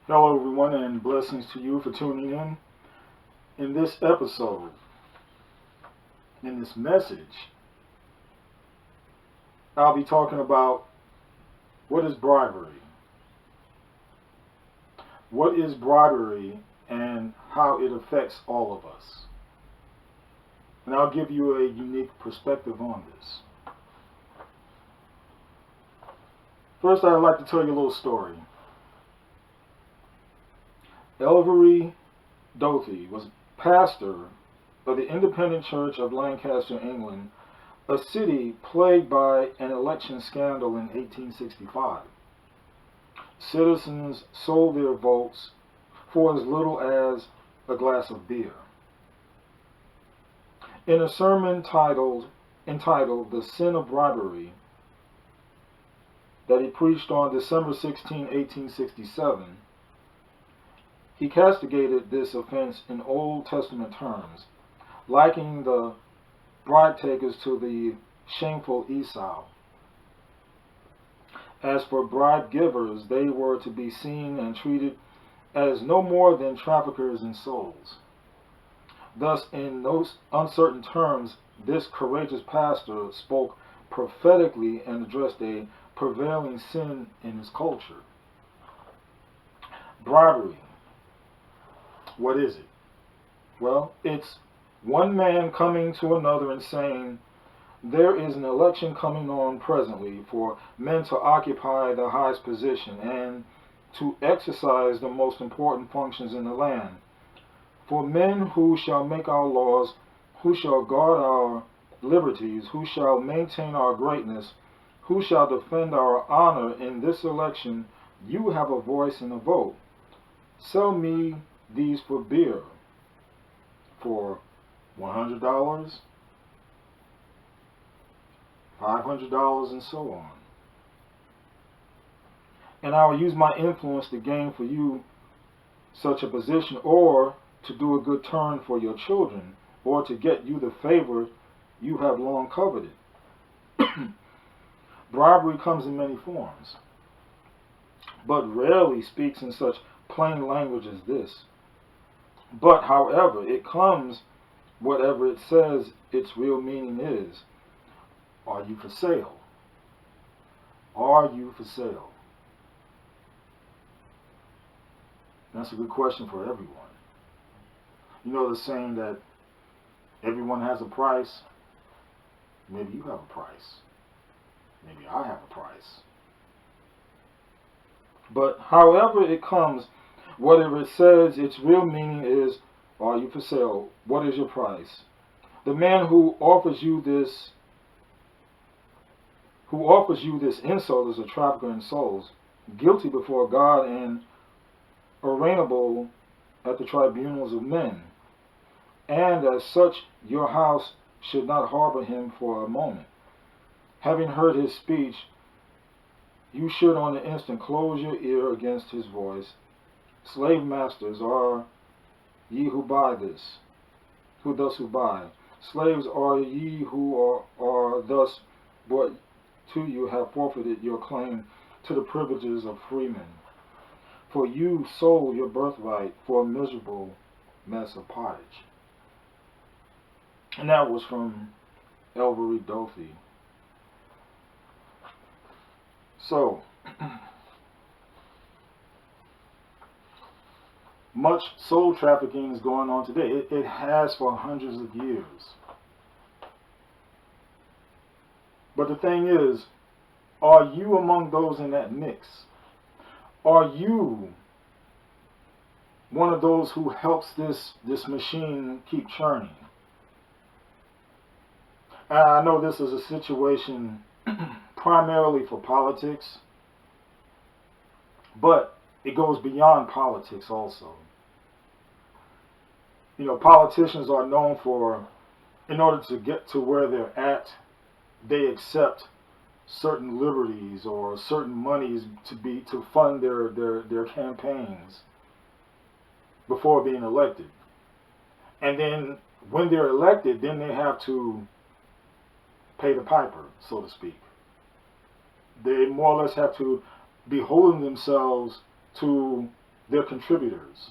Hello, everyone, and blessings to you for tuning in. In this episode, in this message, I'll be talking about what is bribery. What is bribery and how it affects all of us. And I'll give you a unique perspective on this. First, I'd like to tell you a little story. Elvery Doughty was pastor of the Independent Church of Lancaster, England, a city plagued by an election scandal in 1865. Citizens sold their votes for as little as a glass of beer. In a sermon entitled The Sin of Bribery, that he preached on December 16, 1867, he castigated this offense in Old Testament terms, likening the bribe takers to the shameful Esau. As for bribe givers, they were to be seen and treated as no more than traffickers in souls. Thus, in those uncertain terms, this courageous pastor spoke prophetically and addressed a prevailing sin in his culture. Bribery. What is it? Well, it's one man coming to another and saying, there is an election coming on presently for men to occupy the highest position and to exercise the most important functions in the land. For men who shall make our laws, who shall guard our liberties, who shall maintain our greatness, who shall defend our honor in this election, you have a voice and a vote. Sell me these for beer for $100, $500, and so on. And I will use my influence to gain for you such a position, or to do a good turn for your children, or to get you the favor you have long coveted. Bribery comes in many forms, but rarely speaks in such plain language as this. But, however, it comes, whatever it says its real meaning is. Are you for sale? Are you for sale? That's a good question for everyone. You know the saying that everyone has a price? Maybe you have a price. Maybe I have a price. But however it comes, whatever it says, its real meaning is, are you for sale? What is your price? The man who offers you this insult is a trafficker in souls, guilty before God and arraignable at the tribunals of men. And as such, your house should not harbor him for a moment. Having heard his speech, you should on the instant close your ear against his voice. Slave masters are ye who buy this, who buy. Slaves are ye who are thus brought to you, have forfeited your claim to the privileges of freemen. For you sold your birthright for a miserable mess of pottage. And that was from Elvery Doughty. So, much soul trafficking is going on today. It has for hundreds of years. But the thing is, Are you among those in that mix? Are you one of those who helps this machine keep churning? And I know this is a situation primarily for politics, but it goes beyond politics also. You know, politicians are known for, in order to get to where they're at, they accept certain liberties or certain monies to fund their campaigns before being elected. And then when they're elected, then they have to pay the piper, so to speak. They more or less have to be holding themselves to their contributors,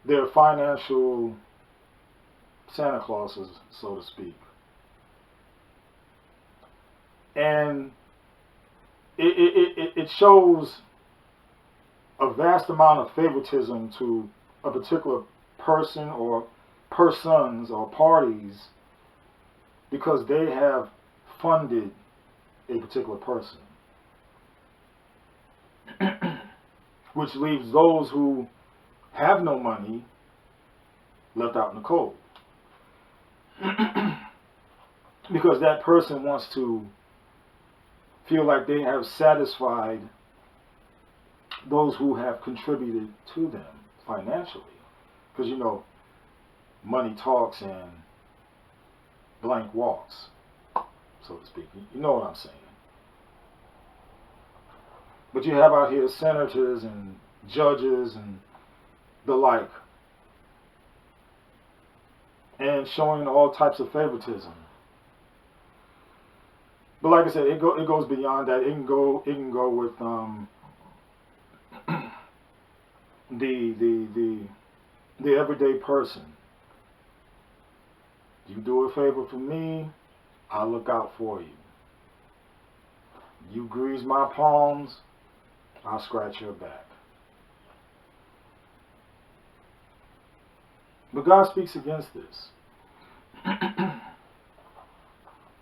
their financial Santa Clauses, so to speak. And it shows a vast amount of favoritism to a particular person or persons or parties because they have funded a particular person, which leaves those who have no money left out in the cold. Because that person wants to feel like they have satisfied those who have contributed to them financially. Because, you know, money talks and blank walks, so to speak. You know what I'm saying. But you have out here senators and judges and the like, and showing all types of favoritism. But like I said, it goes beyond that. It can go with the everyday person. You do a favor for me, I'll look out for you. You grease my palms, I'll scratch your back. But God speaks against this.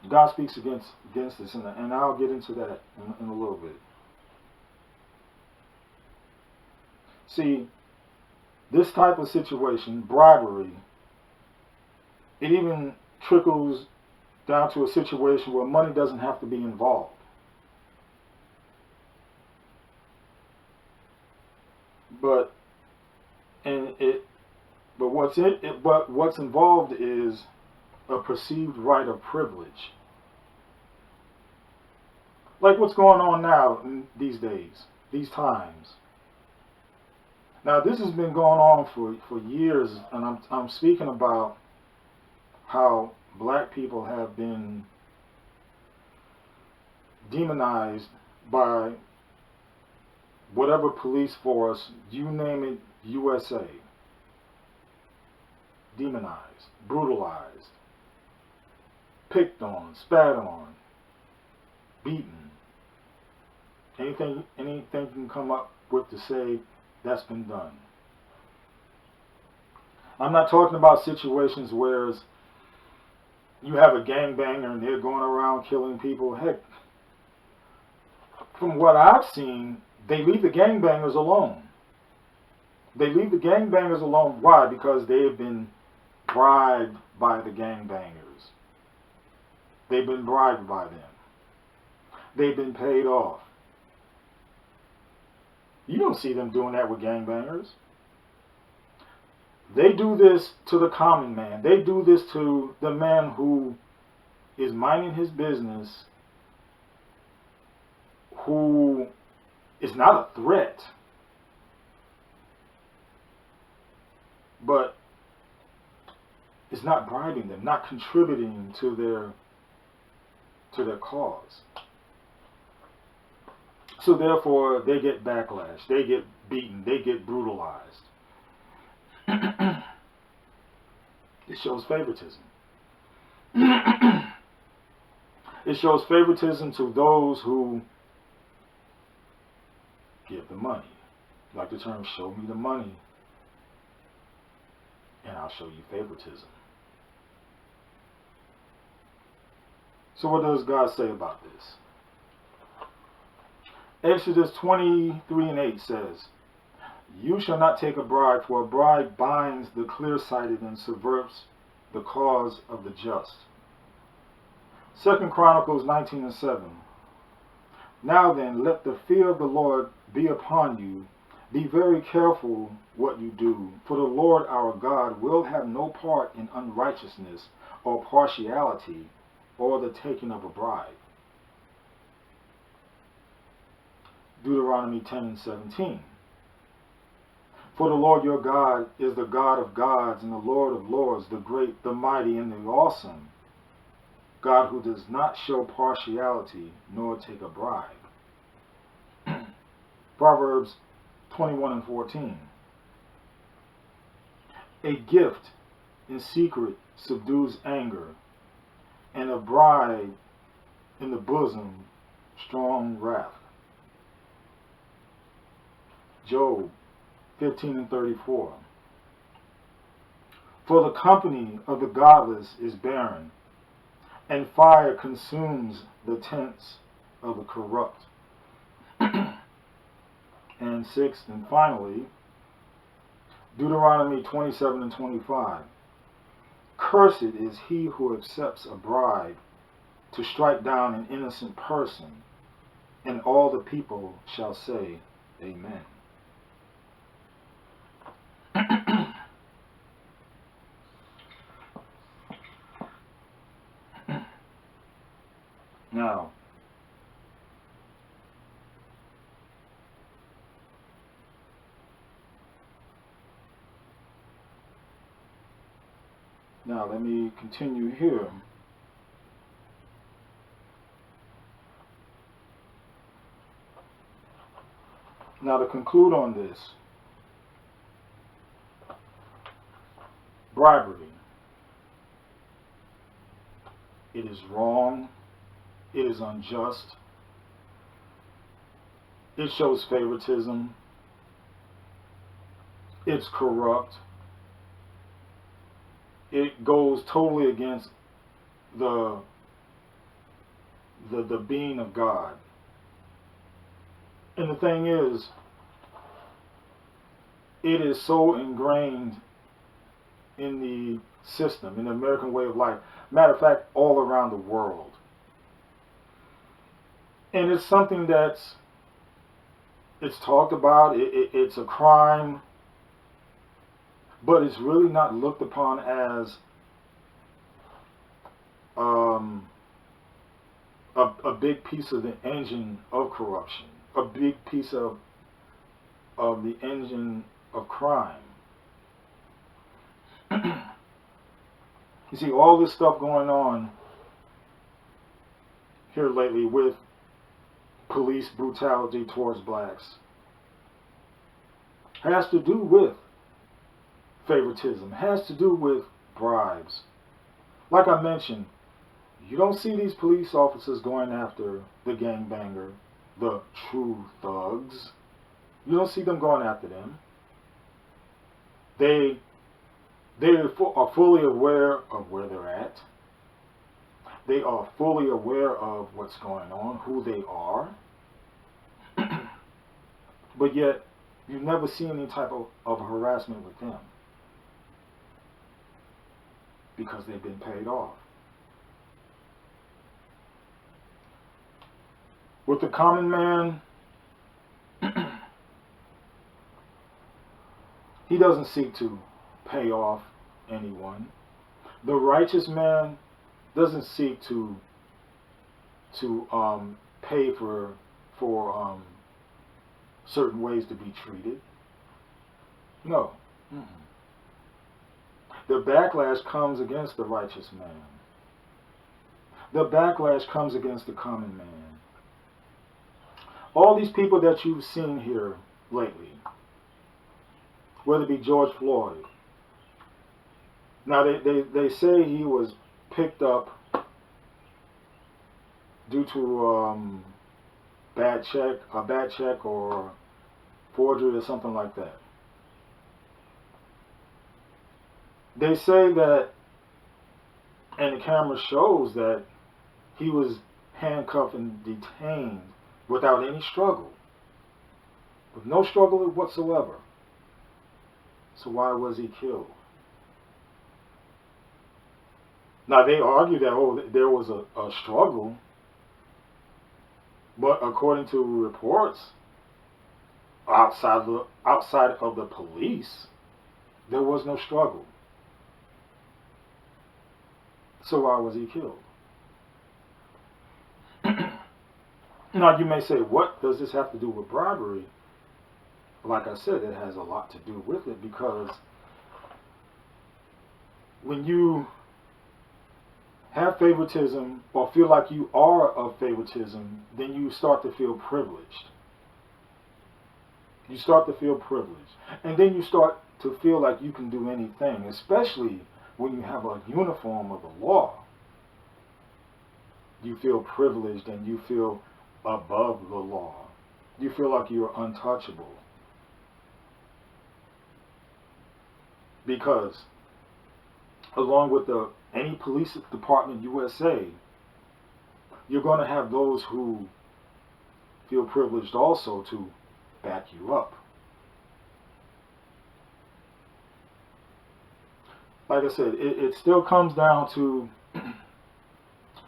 God speaks against this, and I'll get into that in a little bit. See, this type of situation, bribery, it even trickles down to a situation where money doesn't have to be involved. But what's involved is a perceived right of privilege. Like what's going on now in these days, these times. Now this has been going on for years, and I'm speaking about how black people have been demonized by whatever police force, you name it, USA. Demonized, brutalized, picked on, spat on, beaten. Anything you can come up with to say that's been done. I'm not talking about situations where you have a gangbanger and they're going around killing people. Heck, from what I've seen, they leave the gangbangers alone. They leave the gangbangers alone. Why? Because they have been bribed by the gangbangers. They've been bribed by them. They've been paid off. You don't see them doing that with gangbangers. They do this to the common man. They do this to the man who is minding his business, who is not a threat, but is not bribing them, not contributing to their cause. So therefore, they get backlash, they get beaten, they get brutalized. It shows favoritism. It shows favoritism to those who give the money. Like the term, show me the money, and I'll show you favoritism. So what does God say about this? Exodus 23:8 says, "You shall not take a bribe, for a bribe binds the clear-sighted and subverts the cause of the just." 2 Chronicles 19:7. "Now then, let the fear of the Lord be upon you. Be very careful what you do, for the Lord our God will have no part in unrighteousness or partiality or the taking of a bribe." Deuteronomy 10:17. "For the Lord your God is the God of gods and the Lord of lords, the great, the mighty, and the awesome, God who does not show partiality nor take a bribe." Proverbs 21:14. "A gift in secret subdues anger, and a bribe in the bosom strong wrath." Job 15:34. "For the company of the godless is barren, and fire consumes the tents of the corrupt." And sixth and finally, Deuteronomy 27:25. "Cursed is he who accepts a bribe to strike down an innocent person," and all the people shall say, Amen. Now let me continue here. Now to conclude on this, bribery. It is wrong. It is unjust. It shows favoritism. It's corrupt. It goes totally against the being of God. And the thing is, it is so ingrained in the system, in the American way of life. Matter of fact, all around the world. And it's something it's talked about. It's a crime, but it's really not looked upon as a big piece of the engine of corruption, a big piece of the engine of crime. You see, all this stuff going on here lately with police brutality towards blacks has to do with favoritism, has to do with bribes. Like I mentioned, you don't see these police officers going after the gangbanger, the true thugs. You don't see them going after them. They are fully aware of where they're at. They are fully aware of what's going on, who they are. But yet, you never see any type of harassment with them because they've been paid off. With the common man, he doesn't seek to pay off anyone. The righteous man doesn't seek to pay for certain ways to be treated. No. The backlash comes against the righteous man. The backlash comes against the common man. All these people that you've seen here lately, whether it be George Floyd. Now they say he was picked up due to a bad check or forgery or something like that. They say that, and the camera shows that He was handcuffed and detained without any struggle, with no struggle whatsoever. So why was he killed? Now they argue that there was a struggle, but according to reports outside of the police, there was no struggle. So why was he killed? Now you may say, what does this have to do with bribery? Like I said, it has a lot to do with it, because when you have favoritism or feel like you are of favoritism, then you start to feel privileged. You start to feel privileged. And then you start to feel like you can do anything, especially when you have a uniform of the law. You feel privileged and you feel above the law. You feel like you're untouchable. Because along with any police department USA, you're going to have those who feel privileged also to back you up. Like I said, it still comes down to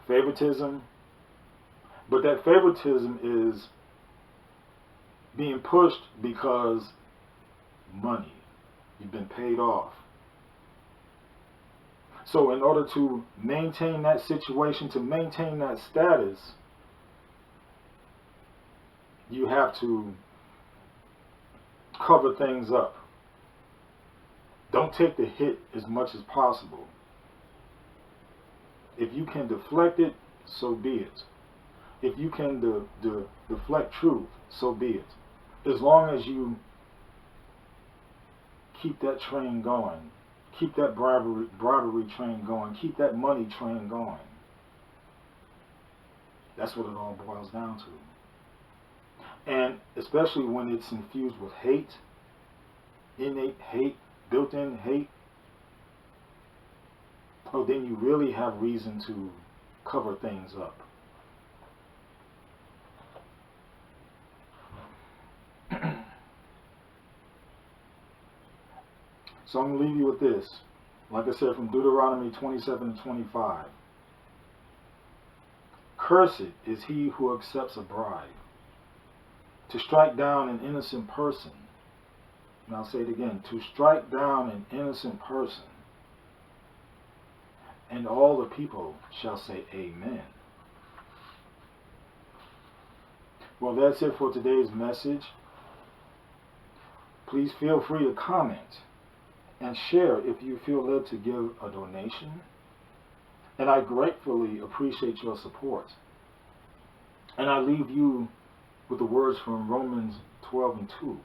favoritism, but that favoritism is being pushed because money. You've been paid off. So in order to maintain that situation, to maintain that status, you have to cover things up. Don't take the hit as much as possible. If you can deflect it, so be it. If you can deflect truth, so be it. As long as you keep that train going, keep that bribery train going, keep that money train going. That's what it all boils down to. And especially when it's infused with hate, innate hate, built-in hate, oh, then you really have reason to cover things up. So I'm going to leave you with this. Like I said, from Deuteronomy 27:25. Cursed is he who accepts a bribe to strike down an innocent person. And I'll say it again, to strike down an innocent person. And all the people shall say amen. Well, that's it for today's message. Please feel free to comment and share if you feel led to give a donation. And I gratefully appreciate your support. And I leave you with the words from Romans 12:2.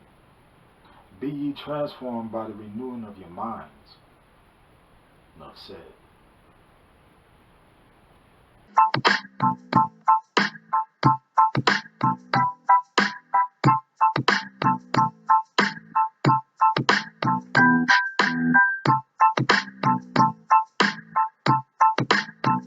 Be ye transformed by the renewing of your minds. Enough said.